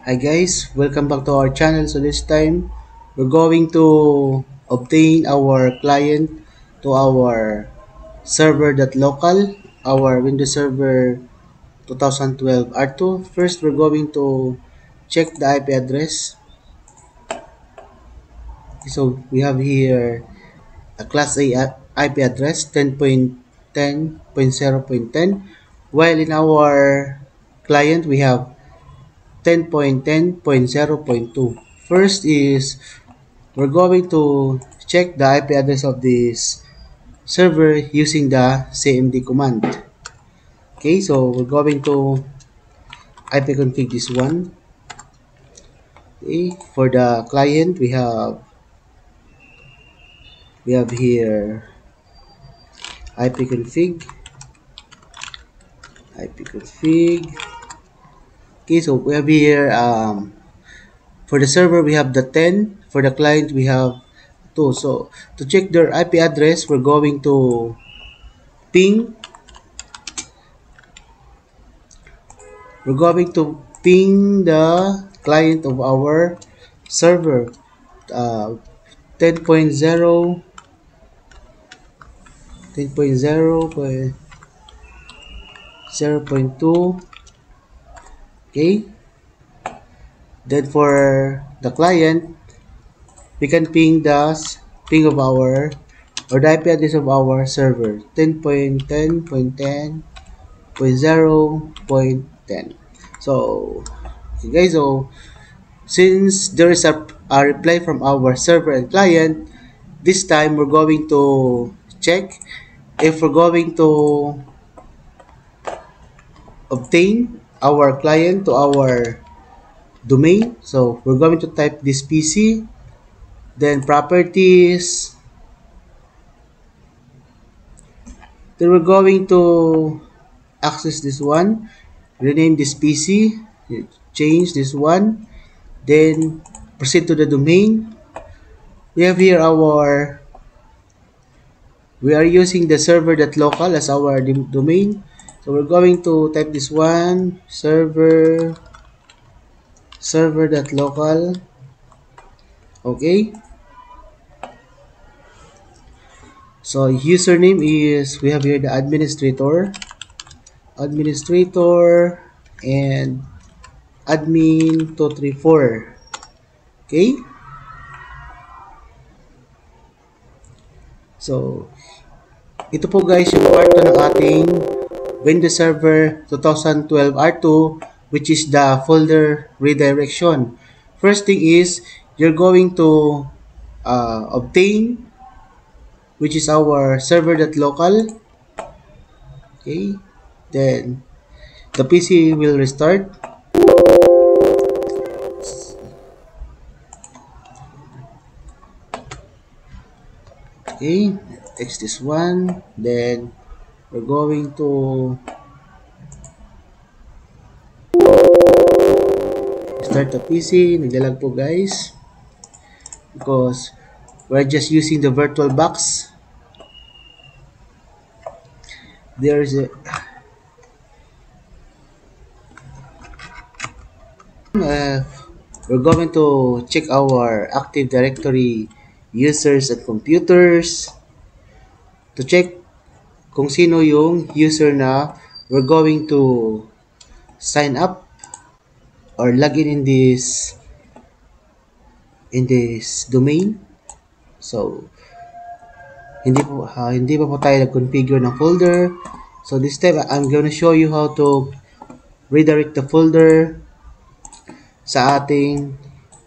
Hi guys, welcome back to our channel. So this time, we're going to obtain our client to our server.local, our Windows Server 2012 R2. First, we're going to check the IP address. So we have here a Class A IP address 10.10.0.10, while in our client we have 10.10.0.2. First is we're going to check the IP address of this server using the cmd command. Okay, so we're going to ipconfig this one. Okay, for the client we have here ipconfig. Okay, so we have here for the server we have the 10, for the client we have 2. So to check their IP address, we're going to ping we're going to ping the client of our server, uh, 10.0 10.0.0.2. Okay, then for the client we can ping the ping of our or the IP address of our server, 10.10.10.0.10. So okay guys, so since there is a reply from our server and client, this time we're going to check if we're going to obtain our client to our domain. So we're going to type this PC, then properties, then we're going to access this one, rename this PC, change this one, then proceed to the domain. We have here we are using the server.local as our domain. So we're going to type this one, server.local. Okay. So username is, we have here the administrator and admin234. Okay. So ito po guys yung part ng ating Windows Server 2012 R2, which is the folder redirection. First thing is you're going to obtain, which is our server.local. Okay, then the PC will restart. Okay, text this one, then we're going to start the PC. Naglalag po guys because we're just using the virtual box. There's a we're going to check our Active Directory users and computers to check kung sino yung user na we're going to sign up or log in this domain. So hindi pa po tayo nag-configure ng folder. So this time I'm going to show you how to redirect the folder sa ating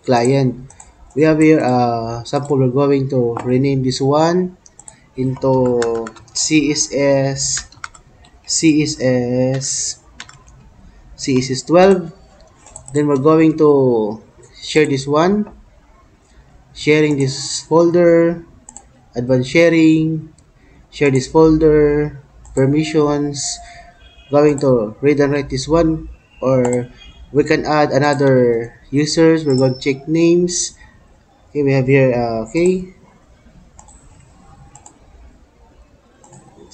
client. We have here sample. We're going to rename this one into CSS12. Then we're going to share this one, sharing this folder, advanced sharing, share this folder, permissions, going to read and write this one, or we can add another users. We're going to check names. Okay, we have here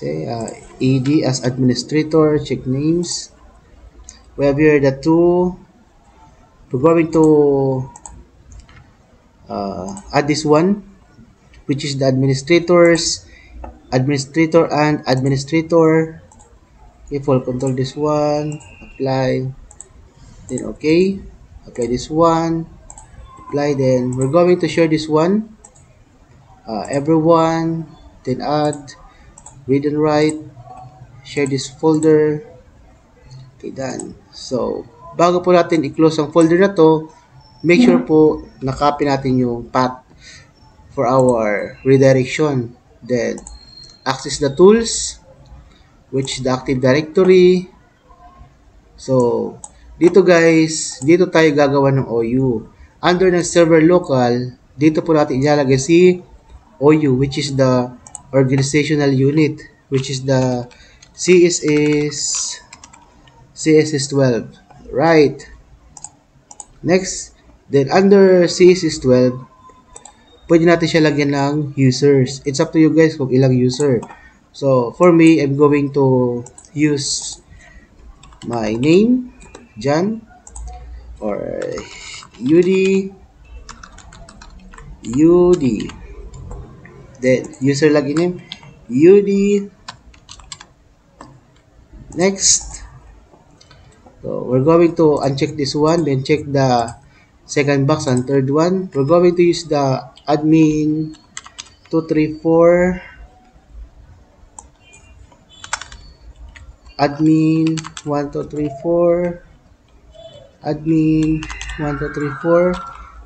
ed as administrator, check names. We have here the two we're going to add this one, which is the administrator and administrator. Okay, full control this one, apply, then okay, apply this one, apply, then we're going to share this one, everyone, then add, read and write, share this folder. Okay, done. So, bago po natin i-close ang folder na to, make sure po na-copy natin yung path for our redirection. Then, access the tools, which is the Active Directory. So, dito guys, dito tayo gagawa ng OU. Under ng server local, dito po natin ilalagay si OU, which is the organizational unit, which is the CSS12. Right. Next, then under CSS12, pwede natin siya lagyan ng users. It's up to you guys kung ilang user. So, for me, I'm going to use my name, John, or UD, then user login name, UD. Next, so we're going to uncheck this one, then check the second box and third one. We're going to use the admin 234, admin 1234, admin 1234.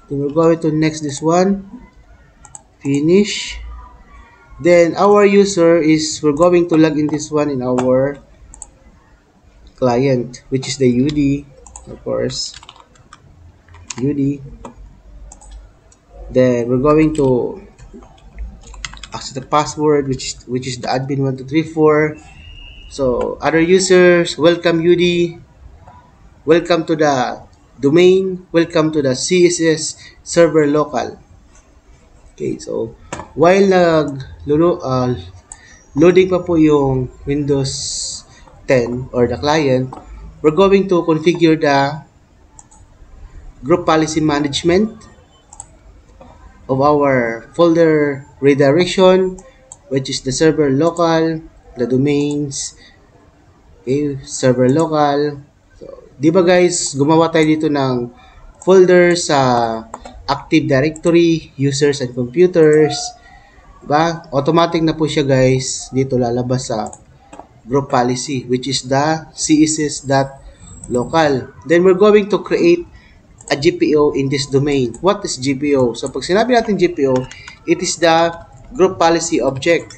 Then we're going to next this one, finish. Then our user is, we're going to log in this one in our client, which is the UD, of course, UD. Then we're going to access the password, which is the admin 1234. So other users, welcome UD, welcome to the domain, welcome to the CSS server local. Okay, so while loading pa po yung Windows 10 or the client, we're going to configure the group policy management of our folder redirection, which is the server local, the domains, okay, server local. So, di ba guys, gumawa tayo dito ng folder sa Active Directory, users and computers. Diba? Automatic na po siya guys, dito lalabas sa group policy, which is the css.local. Then we're going to create a GPO in this domain. What is GPO? So pag sinabi natin GPO, it is the group policy object.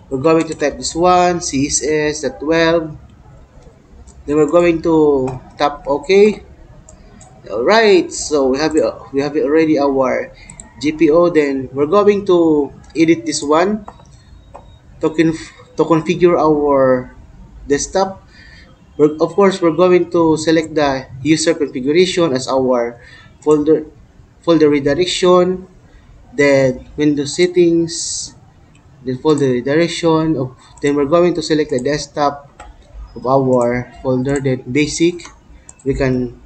We're going to type this one, css.12. Then we're going to tap OK. Alright, so we have already our GPO. Then we're going to edit this one to configure our desktop. Of course, we're going to select the user configuration as our folder redirection, then Windows settings, then folder redirection. Then we're going to select the desktop of our folder, then basic. Then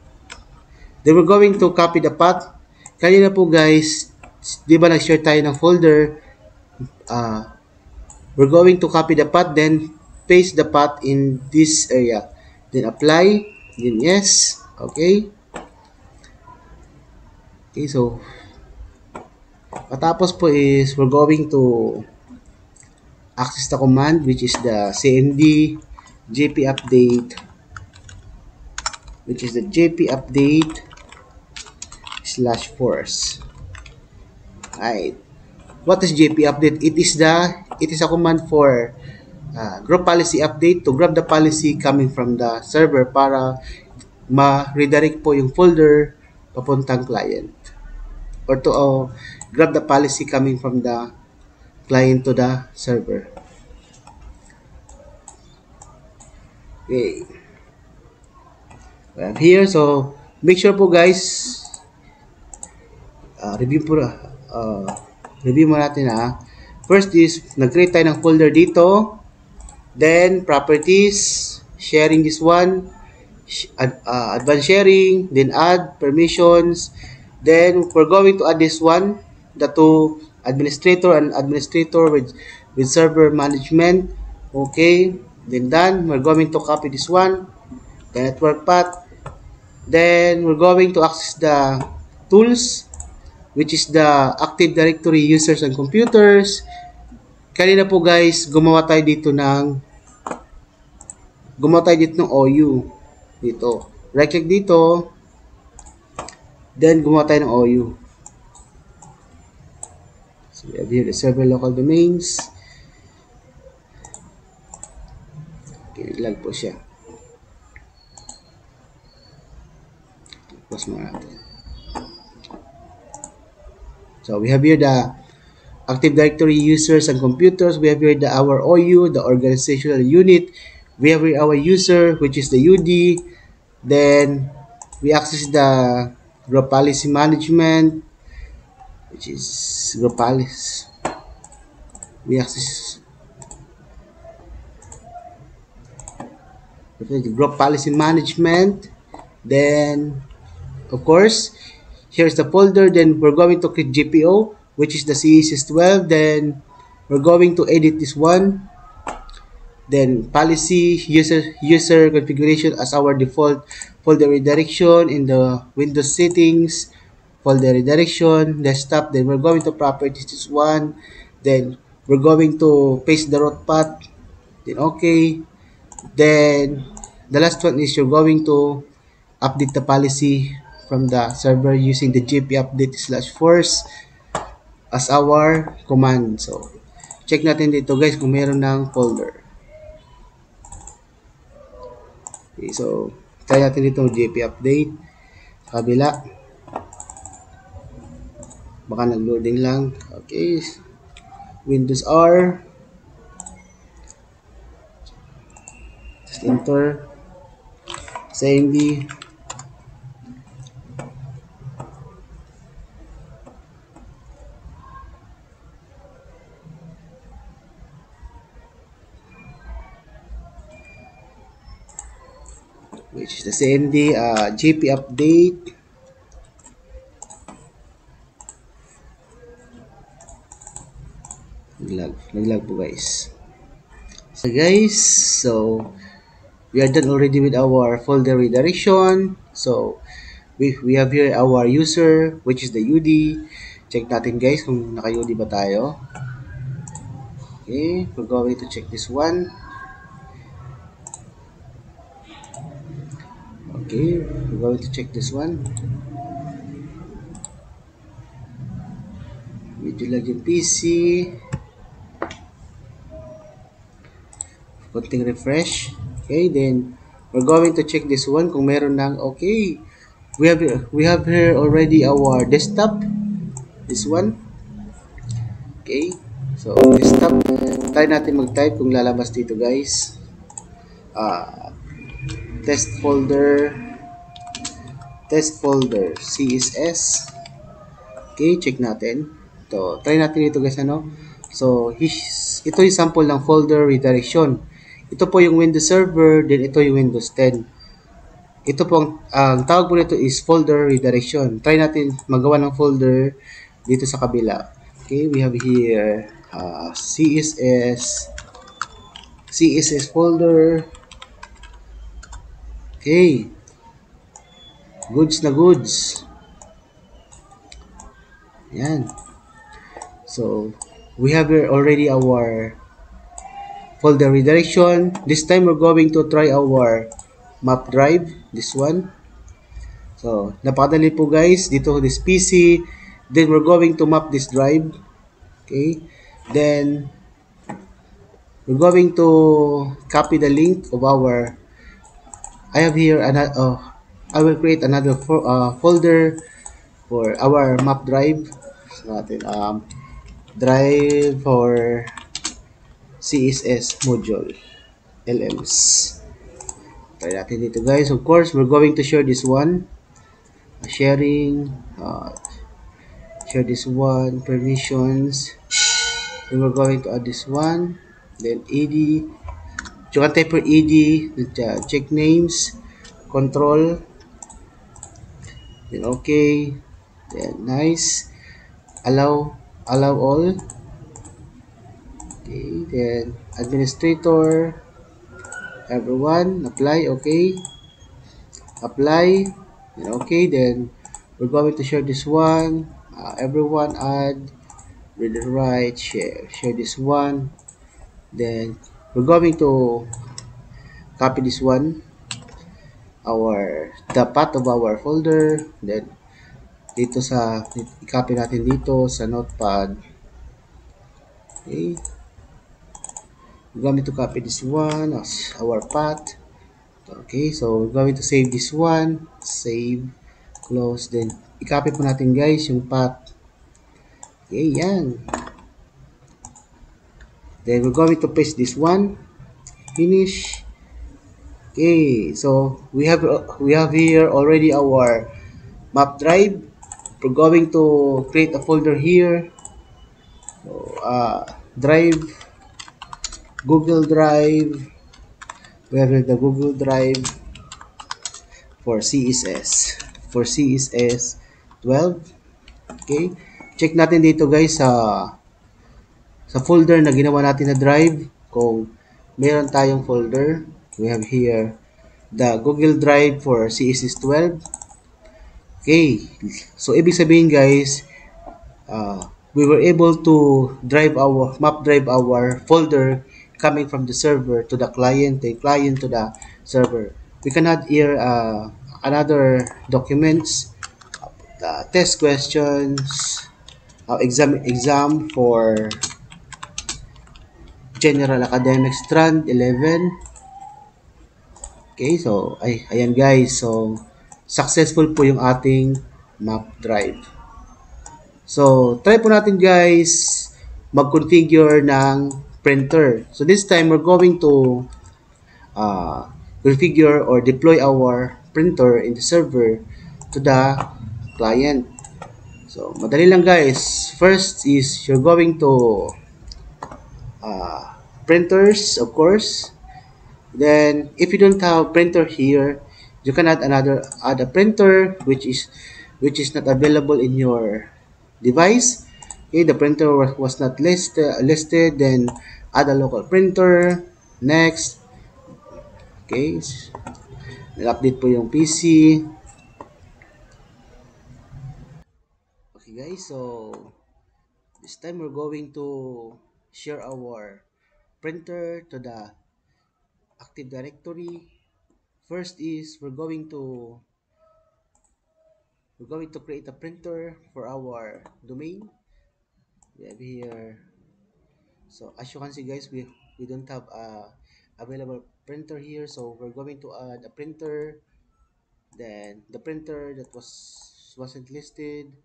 we're going to copy the path. Kanina po guys, di ba nag-share tayo ng folder? We're going to copy the path, then paste the path in this area. Then apply, then yes, okay. Okay, so patapos po is we're going to access the command, which is the cmd jp update, which is the jp update /force. Alright, what is jp update? It is a command for group policy update to grab the policy coming from the server para ma-redirect po yung folder papuntang client, or to grab the policy coming from the client to the server. Okay, I'm here. So make sure po guys, review mo natin First is, nag-create tayo ng folder dito. Then, properties, sharing this one, advanced sharing, then add permissions. Then we're going to add this one, the two administrator and administrator with server management. Okay, then done. We're going to copy this one, the network path. Then we're going to access the tools, which is the Active Directory users and computers. Kanina po guys, gumawa tayo dito ng OU. Dito. Right click dito, then gumawa tayo ng OU. So we have here the server local domains. Okay, lag po siya. Pause mo natin. So we have here the Active Directory users and computers. We have here our OU, the organizational unit. We have here our user, which is the UD. Then we access the group policy management, which is group policy. We access the group policy management. Then, of course, here's the folder. Then we're going to click GPO, which is the CSS12. Then we're going to edit this one. Then policy user configuration as our default folder redirection in the Windows settings, folder redirection, desktop. Then we're going to properties this one. Then we're going to paste the root path. Then okay. Then the last one is you're going to update the policy from the server using the gp update/force as our command. So check natin dito guys kung meron ng folder. Okay, so try natin dito gp update sa kabila. Baka nag-loading lang. Okay, Windows R, just enter CMD. Which is the CMD GP update. Naglag po guys. So we are done already with our folder redirection. So we have here our user, which is the UD. Check natin guys kung naka-UD ba tayo. Okay, we're going to check this one. Okay, we're going to check this one. Medyo lag yung PC. Konting refresh. Okay, then we're going to check this one kung meron ng okay. We have here already our desktop. This one. Okay. So, desktop. Try natin mag-type kung lalabas dito guys. Test folder CSS. Okay, check natin. So, try natin ito guys ano. So, ito yung sample ng folder redirection. Ito po yung Windows Server, then ito yung Windows 10. Ito po ang tawag po nito is folder redirection. Try natin magawa ng folder dito sa kabila. Okay, we have here CSS folder. Okay. Goods na goods. Yan. So, we have here already our folder redirection. This time we're going to try our map drive, this one. So, napakadali po guys. Dito this PC. Then we're going to map this drive. Okay. Then we're going to copy the link of our I have here another I will create another folder for our map drive. So natin drive for CSS module LMs. Try natin dito guys. Of course, we're going to share this one. Sharing share this one, permissions. Then we're going to add this one. Then ed. You can type for ed, check names. control, then okay, then nice, allow all, okay, then administrator, everyone, apply, okay, apply, then okay, then we're going to share this one, everyone add, read and write, share this one, then we're going to copy this one, the path of our folder, then dito sa, i-copy natin dito sa notepad, okay, we're going to copy this one as our path, okay, so we're going to save this one, save, close, then i-copy po natin guys yung path, okay, yan, then we're going to paste this one, finish, okay, so we have here already our map drive. We're going to create a folder here. So, drive, Google Drive. We have the Google Drive for CSS. For CSS 12. Okay. Check natin dito guys sa folder na ginawa natin na drive. Kung meron tayong folder, we have here the Google Drive for CSS 12. Okay. So, ibig sabihin guys, we were able to map drive our folder coming from the server to the client, the client to the server. We can add here another documents, test questions, exam for general academic strand 11. Okay, so ayan guys, so successful po yung ating map drive. So, try po natin guys mag-configure ng printer. So, this time we're going to configure or deploy our printer in the server to the client. So, madali lang guys. First is you're going to printers, of course. Then, if you don't have printer here, you can add a printer which is not available in your device. Okay, the printer was not listed, then add a local printer. Next, okay, nag-update po yung PC. Okay guys, so this time we're going to share our printer to the Active Directory. First is we're going to create a printer for our domain. We have here, so as you can see guys, we don't have a available printer here, so we're going to add a printer, then the printer that wasn't listed.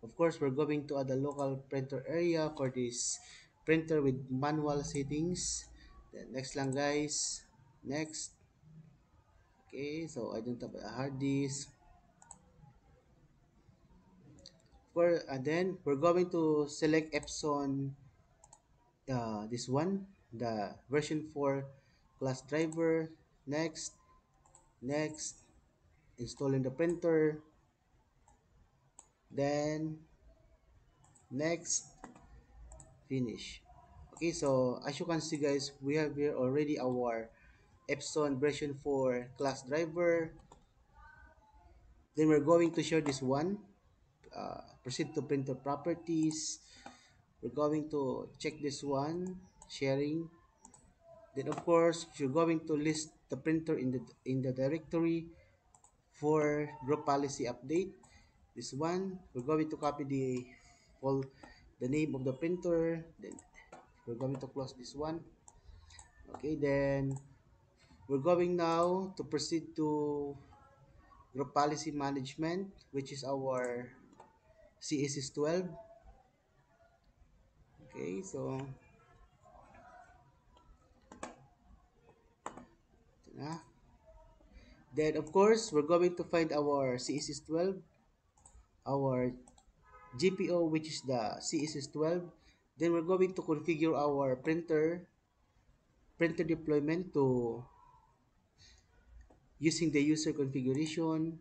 Of course, we're going to add a local printer area for this printer with manual settings. Then next lang guys, next. Okay, so I don't have a hard disk. Then we're going to select Epson, this one, the version 4 class driver. Next, next, installing the printer. Then next, finish. Okay, so as you can see guys, we have here already our Epson version 4 class driver. Then we're going to share this one. Proceed to printer properties. We're going to check this one, sharing. Then of course, you're going to list the printer in the directory for group policy update. This one, we're going to copy the name of the printer. Then we're going to close this one. Okay, then we're going now to proceed to group policy management, which is our CSS 12. Okay, so ito na. Then of course, we're going to find our CSS 12, our GPO, which is the CSS 12. Then we're going to configure our printer deployment to using the user configuration.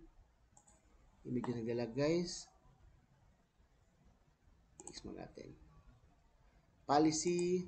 Medyo naglalag guys. Fix mo natin. Policy.